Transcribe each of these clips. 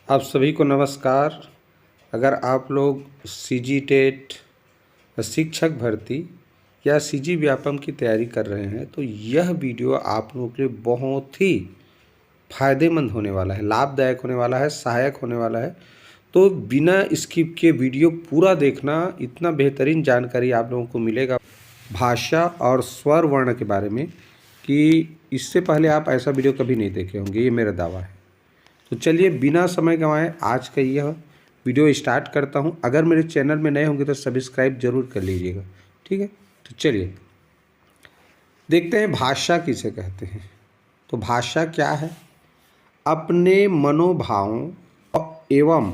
आप सभी को नमस्कार। अगर आप लोग सीजी टेट, शिक्षक भर्ती या सीजी व्यापम की तैयारी कर रहे हैं तो यह वीडियो आप लोगों के लिए बहुत ही फ़ायदेमंद होने वाला है, लाभदायक होने वाला है, सहायक होने वाला है। तो बिना स्किप के वीडियो पूरा देखना, इतना बेहतरीन जानकारी आप लोगों को मिलेगा भाषा और स्वर वर्ण के बारे में कि इससे पहले आप ऐसा वीडियो कभी नहीं देखे होंगे, ये मेरा दावा है। तो चलिए बिना समय गंवाए आज का यह वीडियो स्टार्ट करता हूं। अगर मेरे चैनल में नए होंगे तो सब्सक्राइब जरूर कर लीजिएगा, ठीक है। तो चलिए देखते हैं भाषा किसे कहते हैं। तो भाषा क्या है? अपने मनोभावों एवं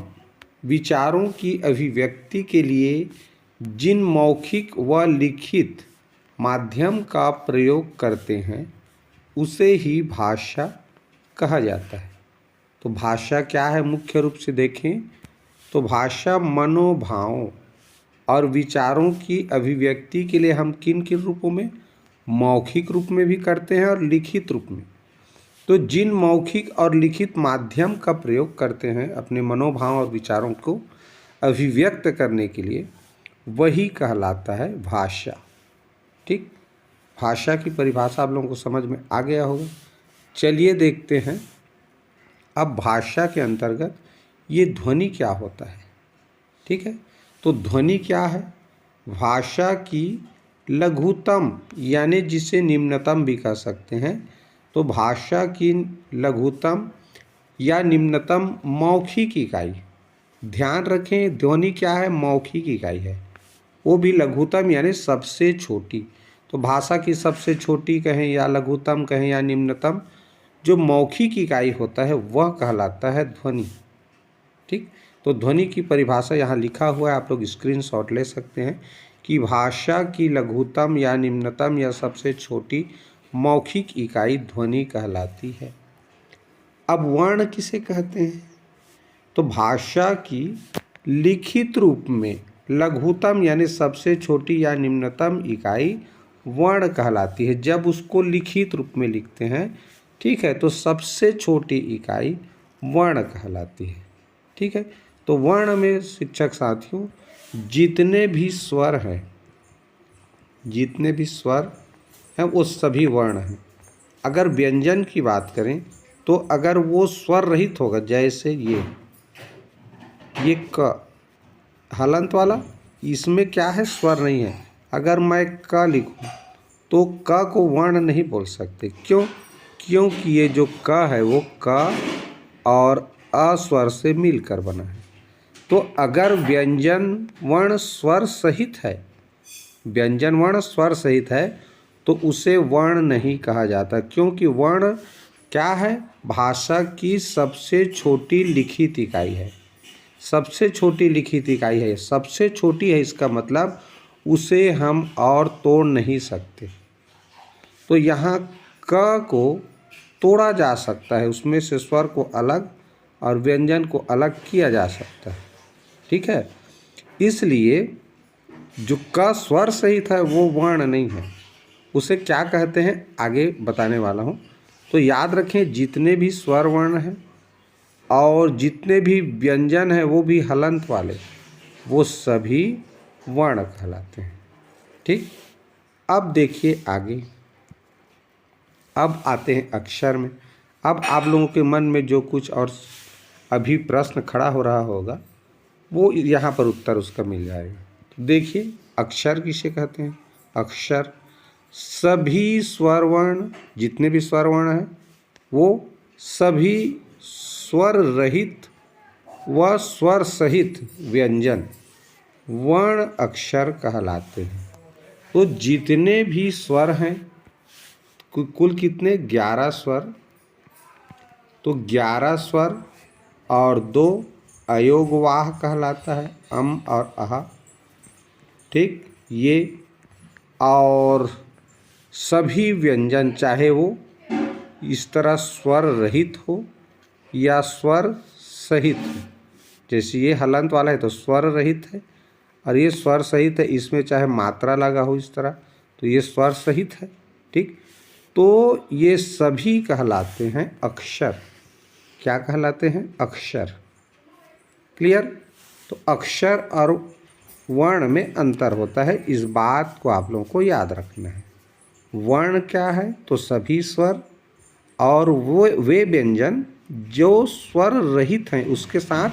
विचारों की अभिव्यक्ति के लिए जिन मौखिक व लिखित माध्यम का प्रयोग करते हैं उसे ही भाषा कहा जाता है। तो भाषा क्या है? मुख्य रूप से देखें तो भाषा मनोभावों और विचारों की अभिव्यक्ति के लिए हम किन किन रूपों में, मौखिक रूप में भी करते हैं और लिखित रूप में। तो जिन मौखिक और लिखित माध्यम का प्रयोग करते हैं अपने मनोभाव और विचारों को अभिव्यक्त करने के लिए, वही कहलाता है भाषा। ठीक, भाषा की परिभाषा आप लोगों को समझ में आ गया होगा। चलिए देखते हैं अब भाषा के अंतर्गत ये ध्वनि क्या होता है। ठीक है, तो ध्वनि क्या है? भाषा की लघुतम, यानी जिसे निम्नतम भी कह सकते हैं। तो भाषा की लघुतम या निम्नतम मौखिक इकाई, ध्यान रखें ध्वनि क्या है? मौखिक इकाई है, वो भी लघुतम यानी सबसे छोटी। तो भाषा की सबसे छोटी कहें या लघुतम कहें या निम्नतम, जो मौखिक इकाई होता है वह कहलाता है ध्वनि। ठीक, तो ध्वनि की परिभाषा यहाँ लिखा हुआ है, आप लोग स्क्रीनशॉट ले सकते हैं कि भाषा की लघुतम या निम्नतम या सबसे छोटी मौखिक इकाई ध्वनि कहलाती है। अब वर्ण किसे कहते हैं? तो भाषा की लिखित रूप में लघुतम यानी सबसे छोटी या निम्नतम इकाई वर्ण कहलाती है, जब उसको लिखित रूप में लिखते हैं। ठीक है, तो सबसे छोटी इकाई वर्ण कहलाती है। ठीक है, तो वर्ण में शिक्षक साथियों जितने भी स्वर हैं, जितने भी स्वर हैं वो सभी वर्ण हैं। अगर व्यंजन की बात करें तो अगर वो स्वर रहित होगा, जैसे ये क हलंत वाला, इसमें क्या है? स्वर नहीं है। अगर मैं क लिखूं तो क को वर्ण नहीं बोल सकते। क्यों? क्योंकि ये जो क है वो क और अ स्वर से मिलकर बना है। तो अगर व्यंजन वर्ण स्वर सहित है, व्यंजन वर्ण स्वर सहित है, तो उसे वर्ण नहीं कहा जाता, क्योंकि वर्ण क्या है? भाषा की सबसे छोटी लिखित इकाई है। सबसे छोटी लिखित इकाई है, सबसे छोटी है, इसका मतलब उसे हम और तोड़ नहीं सकते। तो यहाँ क को तोड़ा जा सकता है, उसमें से स्वर को अलग और व्यंजन को अलग किया जा सकता है। ठीक है, इसलिए जो क स्वर सहित है वो वर्ण नहीं है, उसे क्या कहते हैं आगे बताने वाला हूँ। तो याद रखें जितने भी स्वर वर्ण हैं और जितने भी व्यंजन हैं वो भी हलंत वाले, वो सभी वर्ण कहलाते हैं। ठीक, अब देखिए आगे, अब आते हैं अक्षर में। अब आप लोगों के मन में जो कुछ और अभी प्रश्न खड़ा हो रहा होगा वो यहाँ पर उत्तर उसका मिल जाएगा। तो देखिए अक्षर किसे कहते हैं? अक्षर सभी स्वर वर्ण, जितने भी स्वर वर्ण हैं वो सभी स्वर रहित व स्वर सहित व्यंजन वर्ण अक्षर कहलाते हैं। तो जितने भी स्वर हैं, कुल कितने? 11 स्वर। तो 11 स्वर और 2 अयोगवाह कहलाता है, अम और अहा। ठीक, ये और सभी व्यंजन चाहे वो इस तरह स्वर रहित हो या स्वर सहित हो, जैसे ये हलंत वाला है तो स्वर रहित है, और ये स्वर सहित है, इसमें चाहे मात्रा लगा हो इस तरह, तो ये स्वर सहित है। ठीक, तो ये सभी कहलाते हैं अक्षर। क्या कहलाते हैं? अक्षर। क्लियर। तो अक्षर और वर्ण में अंतर होता है, इस बात को आप लोगों को याद रखना है। वर्ण क्या है, तो सभी स्वर और वो वे व्यंजन जो स्वर रहित हैं उसके साथ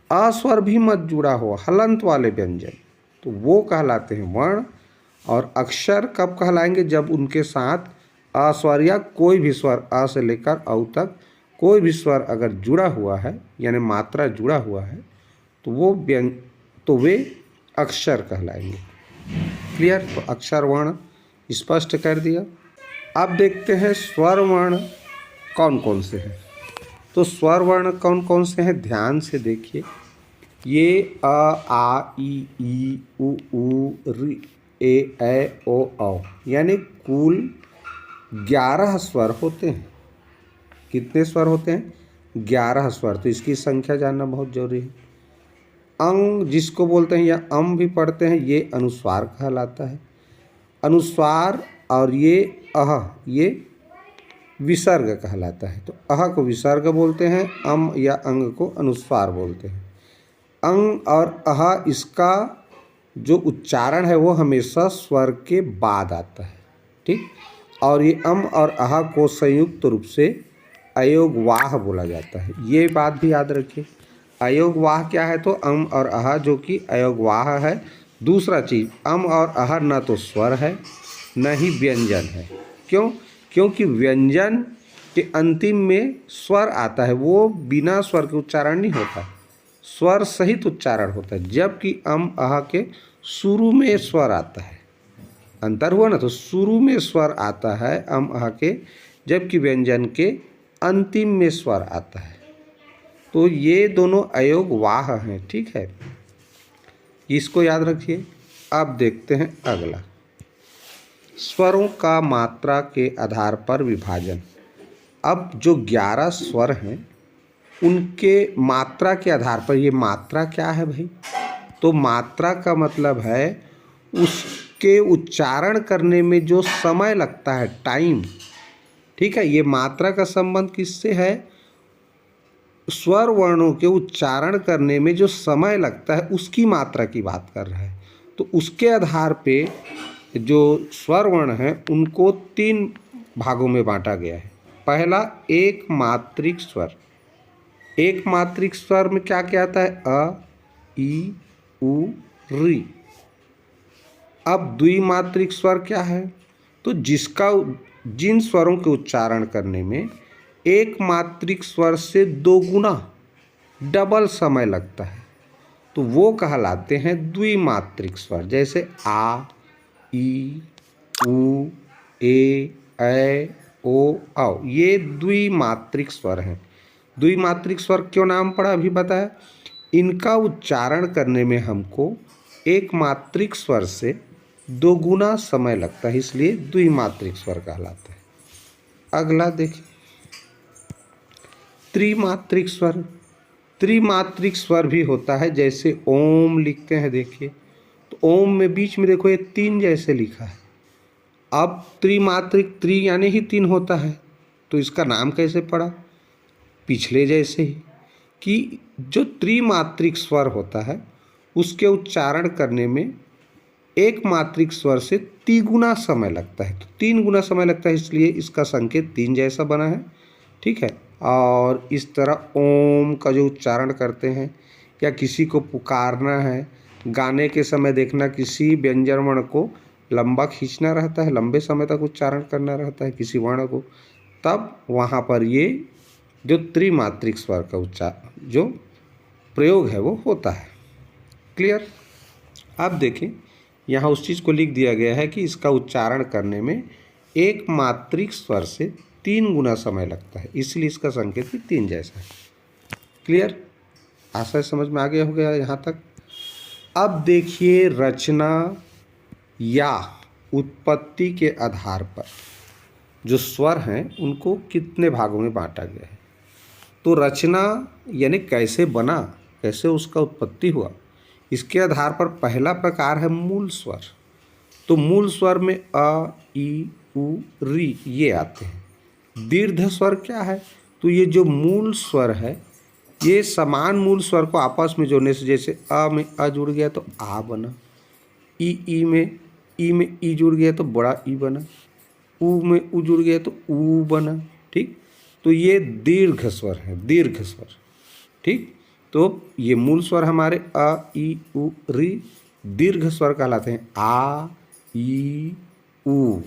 अस्वर भी मत जुड़ा हो, हलंत वाले व्यंजन, तो वो कहलाते हैं वर्ण। और अक्षर कब कहलाएंगे, जब उनके साथ अस्वर या कोई भी स्वर अ से लेकर औ तक कोई भी स्वर अगर जुड़ा हुआ है, यानी मात्रा जुड़ा हुआ है, तो वे अक्षर कहलाएंगे। क्लियर। तो अक्षर वर्ण स्पष्ट कर दिया। अब देखते हैं स्वर वर्ण कौन कौन से हैं। तो स्वर वर्ण कौन कौन से हैं, ध्यान से देखिए। ये अ आ ई उ ऋ ए ऐ ओ औ, यानी कुल 11 स्वर होते हैं। कितने स्वर होते हैं, 11 स्वर। तो इसकी संख्या जानना बहुत जरूरी है। अंग जिसको बोलते हैं या अम भी पढ़ते हैं, ये अनुस्वार कहलाता है। अनुस्वार और ये अह, ये विसर्ग कहलाता है। तो अह को विसर्ग बोलते हैं, अम या अंग को अनुस्वार बोलते हैं। अंग और अह, इसका जो उच्चारण है वो हमेशा स्वर के बाद आता है, ठीक। और ये अम और अह को संयुक्त रूप से अयोगवाह बोला जाता है। ये बात भी याद रखिए। अयोगवाह क्या है, तो अम और अह जो कि अयोगवाह है। दूसरा चीज, अम और अह न तो स्वर है न ही व्यंजन है। क्यों, क्योंकि व्यंजन के अंतिम में स्वर आता है, वो बिना स्वर के उच्चारण नहीं होता, स्वर सहित उच्चारण होता है। जबकि अम अह के शुरू में स्वर आता है, अंतर हुआ ना। तो शुरू में स्वर आता है अम अह के, जबकि व्यंजन के अंतिम में स्वर आता है। तो ये दोनों अयोगवाह हैं, ठीक है, इसको याद रखिए। अब देखते हैं अगला, स्वरों का मात्रा के आधार पर विभाजन। अब जो 11 स्वर हैं उनके मात्रा के आधार पर, ये मात्रा क्या है भाई, तो मात्रा का मतलब है उसके उच्चारण करने में जो समय लगता है, टाइम, ठीक है। ये मात्रा का संबंध किससे है, स्वर वर्णों के उच्चारण करने में जो समय लगता है उसकी मात्रा की बात कर रहा है। तो उसके आधार पे जो स्वर वर्ण हैं उनको 3 भागों में बांटा गया है। पहला, एक मात्रिक स्वर। एक मात्रिक स्वर में क्या क्या आता है, अ ई उ ऋ। अब द्विमात्रिक स्वर क्या है, तो जिन स्वरों के उच्चारण करने में एक मात्रिक स्वर से 2 गुना डबल समय लगता है, तो वो कहलाते हैं द्विमात्रिक स्वर। जैसे आ, ई, उ, ए, ऐ, ओ, औ, ये द्विमात्रिक स्वर हैं। द्विमात्रिक स्वर क्यों नाम पड़ा अभी बताया, इनका उच्चारण करने में हमको एक मात्रिक स्वर से 2 गुना समय लगता है, इसलिए द्विमात्रिक स्वर कहलाता है। अगला देखिए, त्रिमात्रिक स्वर। त्रिमात्रिक स्वर भी होता है, जैसे ओम लिखते हैं, देखिए तो ओम में बीच में देखो ये 3 जैसे लिखा है। अब त्रिमात्रिक, त्रि यानी ही 3 होता है, तो इसका नाम कैसे पड़ा, पिछले जैसे ही, कि जो त्रिमात्रिक स्वर होता है उसके उच्चारण करने में एक मात्रिक स्वर से 3 गुना समय लगता है। तो 3 गुना समय लगता है, इसलिए इसका संकेत 3 जैसा बना है, ठीक है। और इस तरह ओम का जो उच्चारण करते हैं, या किसी को पुकारना है, गाने के समय देखना किसी व्यंजन वर्ण को लंबा खींचना रहता है, लंबे समय तक उच्चारण करना रहता है किसी वर्ण को, तब वहाँ पर ये जो त्रिमात्रिक स्वर का जो प्रयोग है वो होता है। क्लियर। अब देखें, यहाँ उस चीज़ को लिख दिया गया है कि इसका उच्चारण करने में एक मात्रिक स्वर से 3 गुना समय लगता है, इसलिए इसका संकेत भी 3 जैसा है। क्लियर, आशा समझ में आ गया हो गया यहाँ तक। अब देखिए, रचना या उत्पत्ति के आधार पर जो स्वर हैं उनको कितने भागों में बांटा गया है। तो रचना यानी कैसे बना, कैसे उसका उत्पत्ति हुआ, इसके आधार पर पहला प्रकार है मूल स्वर। तो मूल स्वर में अ, ई, उ, ऋ ये आते हैं। दीर्घ स्वर क्या है, तो ये जो मूल स्वर है ये समान मूल स्वर को आपस में जोड़ने से, जैसे अ में अ जुड़ गया तो आ बना, ई में ई जुड़ गया तो बड़ा ई बना, ऊ में ऊ जुड़ गया तो ऊ बना। ठीक, तो ये दीर्घ स्वर है, दीर्घ स्वर। ठीक, तो ये मूल स्वर हमारे अ ई उ री दीर्घ स्वर कहलाते हैं। आ ई उ।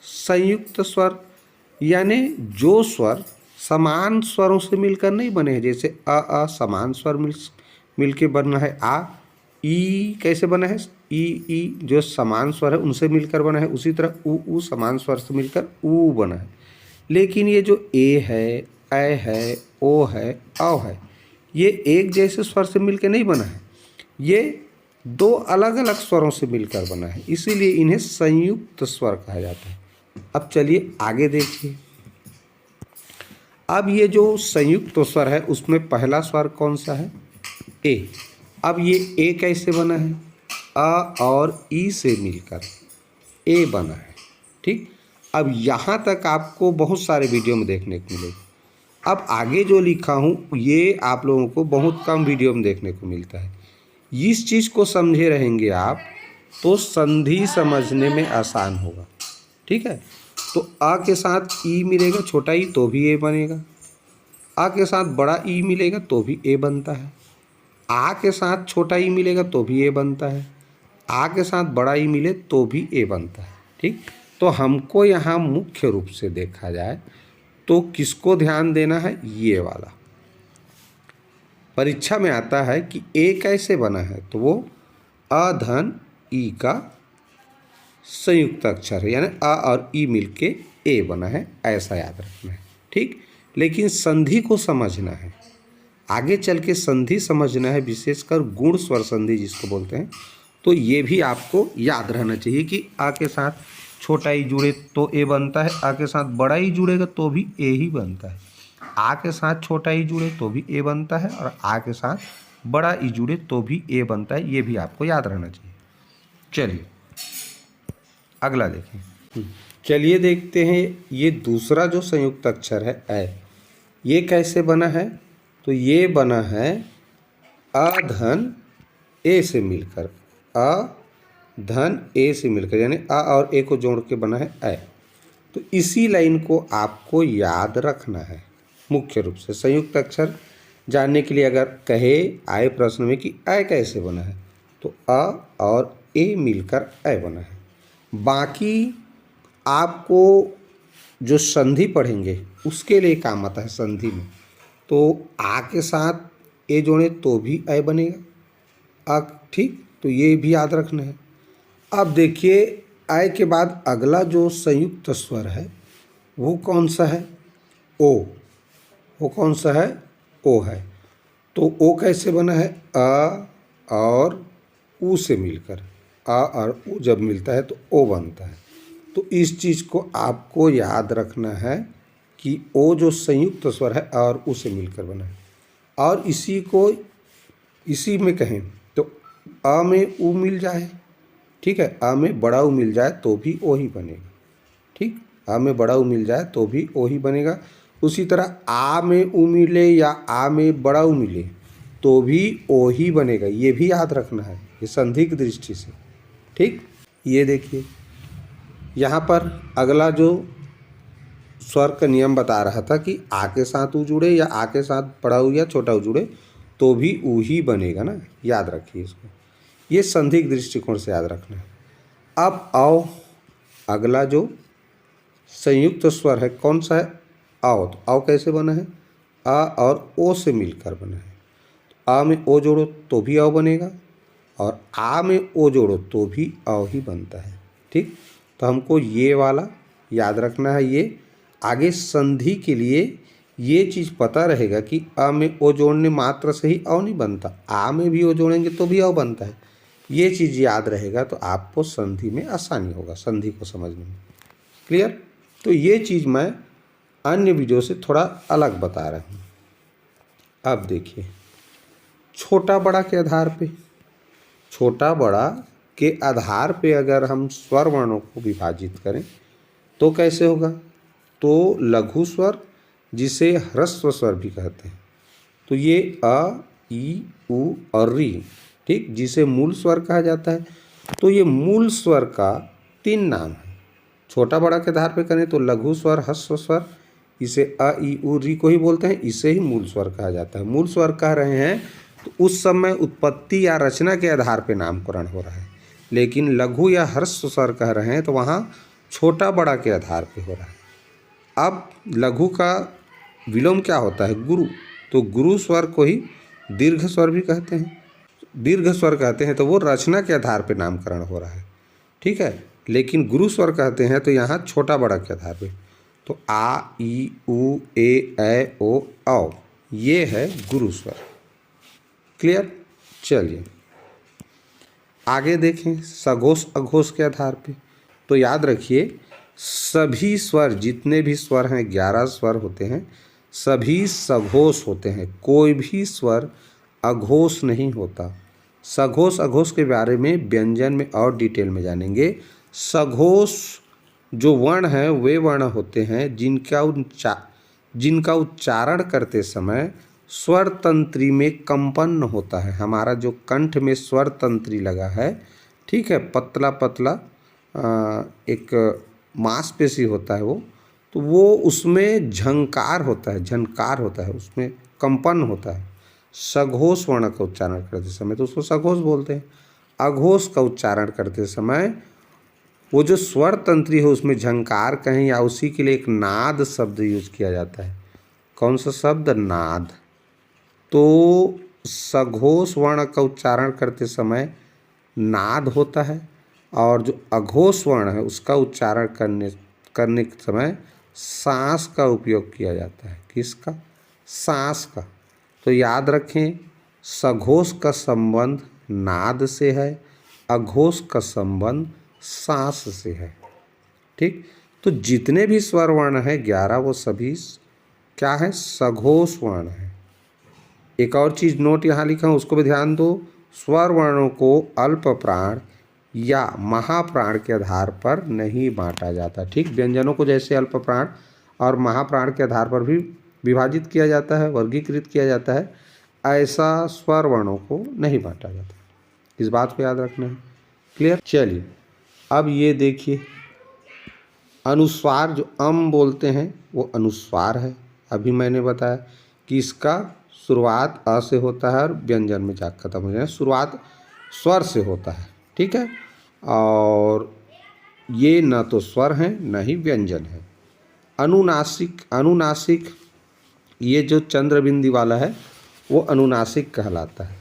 संयुक्त स्वर यानी जो स्वर समान स्वरों से मिलकर नहीं बने हैं, जैसे अ समान स्वर मिलके बना है आ। ई कैसे बना है, ई जो समान स्वर है उनसे मिलकर बना है। उसी तरह ऊ समान स्वर से मिलकर ऊ बना है। लेकिन ये जो ए है, ओ है, औ है, ये एक जैसे स्वर से मिलकर नहीं बना है, ये दो अलग अलग स्वरों से मिलकर बना है, इसीलिए इन्हें संयुक्त स्वर कहा जाता है। अब चलिए आगे देखिए। अब ये जो संयुक्त स्वर है उसमें पहला स्वर कौन सा है, ए। अब ये ए कैसे बना है, अ और ई से मिलकर ए बना है। ठीक, अब यहाँ तक आपको बहुत सारे वीडियो में देखने को मिलेगा। अब आगे जो लिखा हूँ ये आप लोगों को बहुत कम वीडियो में देखने को मिलता है। इस चीज़ को समझे रहेंगे आप तो संधि समझने में आसान होगा। ठीक है, तो आ के साथ ई मिलेगा छोटा ई तो भी ए बनेगा, आ के साथ बड़ा ई मिलेगा तो भी ए बनता है, आ के साथ छोटा ई मिलेगा तो भी ए बनता है, आ के साथ बड़ा ई मिले तो भी ए बनता है। ठीक, तो हमको यहाँ मुख्य रूप से देखा जाए तो किसको ध्यान देना है, ये वाला। परीक्षा में आता है कि ए कैसे बना है, तो वो अ धन ई का संयुक्त अक्षर है, यानी अ और ई मिलके ए बना है, ऐसा याद रखना है। ठीक, लेकिन संधि को समझना है, आगे चल के संधि समझना है, विशेषकर गुण स्वर संधि जिसको बोलते हैं। तो ये भी आपको याद रहना चाहिए कि आ के साथ छोटा ई जुड़े तो ए बनता है, आ के साथ बड़ा ई जुड़ेगा तो भी ए ही बनता है, आ के साथ छोटा ई जुड़े तो भी ए बनता है, और आ के साथ बड़ा ई जुड़े तो भी ए बनता है। ये भी आपको याद रहना चाहिए। चलिए अगला देखें। चलिए देखते हैं ये दूसरा जो संयुक्त अक्षर है ए, ये कैसे बना है, तो ये बना है अ धन ए से मिलकर, अ धन ए से मिलकर, यानी अ और ए को जोड़ के बना है ए। तो इसी लाइन को आपको याद रखना है मुख्य रूप से। संयुक्त अक्षर जानने के लिए अगर कहे आए प्रश्न में कि ए कैसे बना है, तो अ और ए मिलकर ए बना है। बाकी आपको जो संधि पढ़ेंगे उसके लिए काम आता है संधि में, तो आ के साथ ए जोड़े तो भी ए बनेगा आ। ठीक, तो ये भी याद रखना है। अब देखिए आय के बाद अगला जो संयुक्त स्वर है वो कौन सा है, ओ। वो कौन सा है, ओ है। तो ओ कैसे बना है, अ और ऊ से मिलकर, आ और ऊ जब मिलता है तो ओ बनता है। तो इस चीज़ को आपको याद रखना है कि ओ जो संयुक्त स्वर है आ और ऊ से मिलकर बना है। और इसी में कहें तो अ में ऊ मिल जाए, ठीक है, आ में बड़ा ऊ मिल जाए तो भी ओ ही बनेगा। ठीक, आ में बड़ा ऊ मिल जाए तो भी ओ ही बनेगा। उसी तरह आ में ऊ मिले या आ में बड़ा ऊ मिले तो भी ओ ही बनेगा, ये भी याद रखना है, ये संधि की दृष्टि से। ठीक, ये देखिए यहाँ पर अगला जो स्वर का नियम बता रहा था कि आ के साथ ऊ जुड़े या आ के साथ बड़ा ऊ या छोटा ऊ जुड़े तो भी ऊ ही बनेगा ना, याद रखिए इसको, ये संधि के दृष्टिकोण से याद रखना है। अब आओ अगला जो संयुक्त स्वर है कौन सा है, आओ। तो आओ कैसे बना है, आ और ओ से मिलकर बना है। आ में ओ जोड़ो तो भी आओ बनेगा और आ में ओ जोड़ो तो भी आओ ही बनता है। ठीक, तो हमको ये वाला याद रखना है। ये आगे संधि के लिए ये चीज़ पता रहेगा कि आ में ओ जोड़ने मात्र से ही आओ नहीं बनता, आ में भी ओ जोड़ेंगे तो भी आओ बनता है। ये चीज़ याद रहेगा तो आपको संधि में आसानी होगा, संधि को समझने में। क्लियर, तो ये चीज़ मैं अन्य वीडियो से थोड़ा अलग बता रहा हूँ। अब देखिए छोटा बड़ा के आधार पे, छोटा बड़ा के आधार पे अगर हम स्वर वर्णों को विभाजित करें तो कैसे होगा, तो लघु स्वर जिसे ह्रस्व स्वर भी कहते हैं, तो ये अ, ई, उ और री, ठीक, जिसे मूल स्वर कहा जाता है। तो ये मूल स्वर का 3 नाम है। छोटा बड़ा के आधार पे करें तो लघु स्वर, ह्रस्व स्वर, इसे अ, ई, उ, री को ही बोलते हैं, इसे ही मूल स्वर कहा जाता है। मूल स्वर कह रहे हैं तो उस समय उत्पत्ति या रचना के आधार पे नामकरण हो रहा है, लेकिन लघु या ह्रस्व स्वर कह रहे हैं तो वहाँ छोटा बड़ा के आधार पे हो रहा है। अब लघु का विलोम क्या होता है? गुरु। तो गुरु स्वर को ही दीर्घ स्वर भी कहते हैं। दीर्घ स्वर कहते हैं तो वो रचना के आधार पे नामकरण हो रहा है, ठीक है। लेकिन गुरु स्वर कहते हैं तो यहाँ छोटा बड़ा के आधार पे। तो आ, ई, उ, ए, ओ, औ, ये है गुरु स्वर। क्लियर? चलिए आगे देखें सघोष अघोष के आधार पे। तो याद रखिए सभी स्वर, जितने भी स्वर हैं 11 स्वर होते हैं, सभी सघोष होते हैं। कोई भी स्वर अघोष नहीं होता। सघोष अघोष के बारे में व्यंजन में और डिटेल में जानेंगे। सघोष जो वर्ण हैं वे वर्ण होते हैं जिनका उच्चारण करते समय स्वर तंत्री में कंपन होता है। हमारा जो कंठ में स्वर तंत्री लगा है, ठीक है, पतला पतला एक मांसपेशी होता है वो, तो वो उसमें झंकार होता है, झनकार होता है, उसमें कंपन होता है। सघोष वर्ण का उच्चारण करते समय तो उसको सघोष बोलते हैं। अघोष का उच्चारण करते समय वो जो स्वर तंत्री है उसमें झंकार कहें या उसी के लिए एक नाद शब्द यूज किया जाता है। कौन सा शब्द? नाद। तो सघोष वर्ण का उच्चारण करते समय नाद होता है, और जो अघोष वर्ण है उसका उच्चारण करने के समय सांस का उपयोग किया जाता है। किसका? सांस का। तो याद रखें सघोष का संबंध नाद से है, अघोष का संबंध सांस से है, ठीक। तो जितने भी स्वर वर्ण हैं 11 वो सभी क्या है? सघोष वर्ण है। एक और चीज़ नोट यहाँ लिखा हूँ उसको भी ध्यान दो। स्वर वर्णों को अल्प प्राण या महाप्राण के आधार पर नहीं बांटा जाता, ठीक। व्यंजनों को जैसे अल्प प्राण और महाप्राण के आधार पर भी विभाजित किया जाता है, वर्गीकृत किया जाता है, ऐसा स्वर वर्णों को नहीं बांटा जाता। इस बात को याद रखना है। क्लियर? चलिए अब ये देखिए अनुस्वार, जो अम बोलते हैं वो अनुस्वार है। अभी मैंने बताया कि इसका शुरुआत अ से होता है और व्यंजन में जाकर खत्म हो जाए। शुरुआत स्वर से होता है, ठीक है, और ये न तो स्वर हैं न ही व्यंजन है। अनुनासिक, अनुनासिक ये जो चंद्रबिंदी वाला है वो अनुनासिक कहलाता है,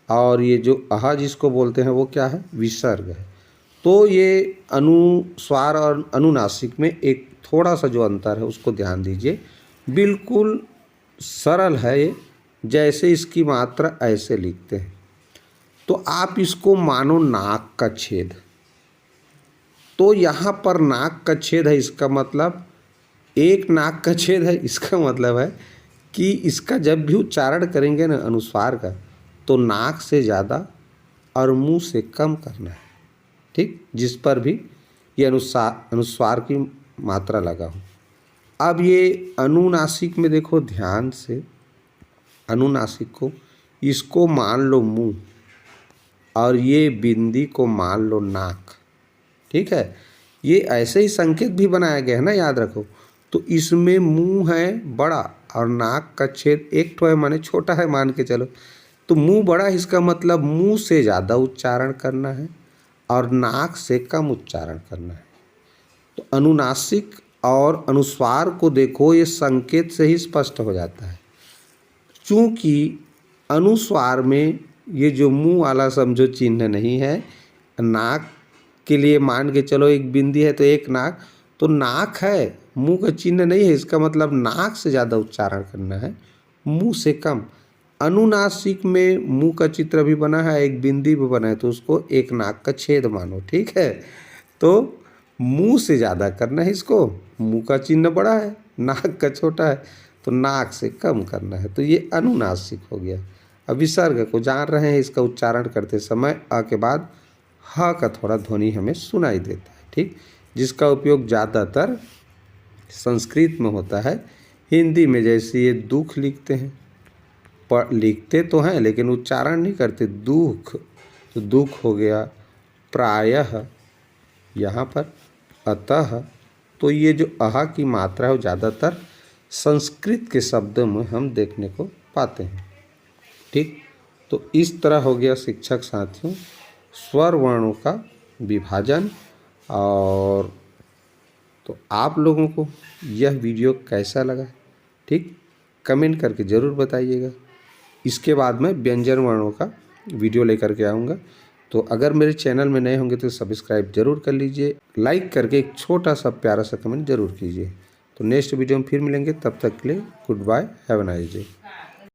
और ये जो अह जिसको बोलते हैं वो क्या है? विसर्ग है। तो ये अनुस्वार और अनुनासिक में एक थोड़ा सा जो अंतर है उसको ध्यान दीजिए। बिल्कुल सरल है ये, जैसे इसकी मात्रा ऐसे लिखते हैं। तो आप इसको मानो नाक का छेद, तो यहाँ पर नाक का छेद है, इसका मतलब एक नाक का छेद है। इसका मतलब है कि इसका जब भी उच्चारण करेंगे ना अनुस्वार का, तो नाक से ज़्यादा और मुंह से कम करना है, ठीक, जिस पर भी ये अनुस्वार की मात्रा लगा हो। अब ये अनुनासिक में देखो ध्यान से, अनुनासिक को, इसको मान लो मुंह और ये बिंदी को मान लो नाक, ठीक है। ये ऐसे ही संकेत भी बनाया गया है ना, याद रखो। तो इसमें मुंह है बड़ा और नाक का छेद एक ठो है, माने छोटा है मान के चलो। तो मुंह बड़ा, इसका मतलब मुंह से ज़्यादा उच्चारण करना है और नाक से कम उच्चारण करना है। तो अनुनासिक और अनुस्वार को देखो, ये संकेत से ही स्पष्ट हो जाता है। चूँकि अनुस्वार में ये जो मुंह वाला समझो चिन्ह नहीं है, नाक के लिए मान के चलो एक बिंदी है तो एक नाक, तो नाक है, मुंह का चिन्ह नहीं है। इसका मतलब नाक से ज़्यादा उच्चारण करना है, मुंह से कम। अनुनासिक में मुंह का चित्र भी बना है, एक बिंदी भी बना है, तो उसको एक नाक का छेद मानो, ठीक है। तो मुंह से ज़्यादा करना है इसको, मुंह का चिन्ह बड़ा है, नाक का छोटा है, तो नाक से कम करना है। तो ये अनुनासिक हो गया। अब विसर्ग को जान रहे हैं, इसका उच्चारण करते समय अ के बाद ह का थोड़ा ध्वनि हमें सुनाई देता है, ठीक, जिसका उपयोग ज़्यादातर संस्कृत में होता है। हिंदी में जैसे ये दुख लिखते हैं लिखते तो हैं लेकिन उच्चारण नहीं करते। दुख, तो दुख हो गया। प्रायः यहाँ पर अतः, तो ये जो अहा की मात्रा है वो ज़्यादातर संस्कृत के शब्दों में हम देखने को पाते हैं। ठीक, तो इस तरह हो गया शिक्षक साथियों स्वर वर्णों का विभाजन। और तो आप लोगों को यह वीडियो कैसा लगा, ठीक, कमेंट करके ज़रूर बताइएगा। इसके बाद मैं व्यंजन वर्णों का वीडियो लेकर के आऊँगा। तो अगर मेरे चैनल में नए होंगे तो सब्सक्राइब जरूर कर लीजिए, लाइक करके एक छोटा सा प्यारा सा कमेंट जरूर कीजिए। तो नेक्स्ट वीडियो में फिर मिलेंगे, तब तक के लिए goodbye, have a nice day.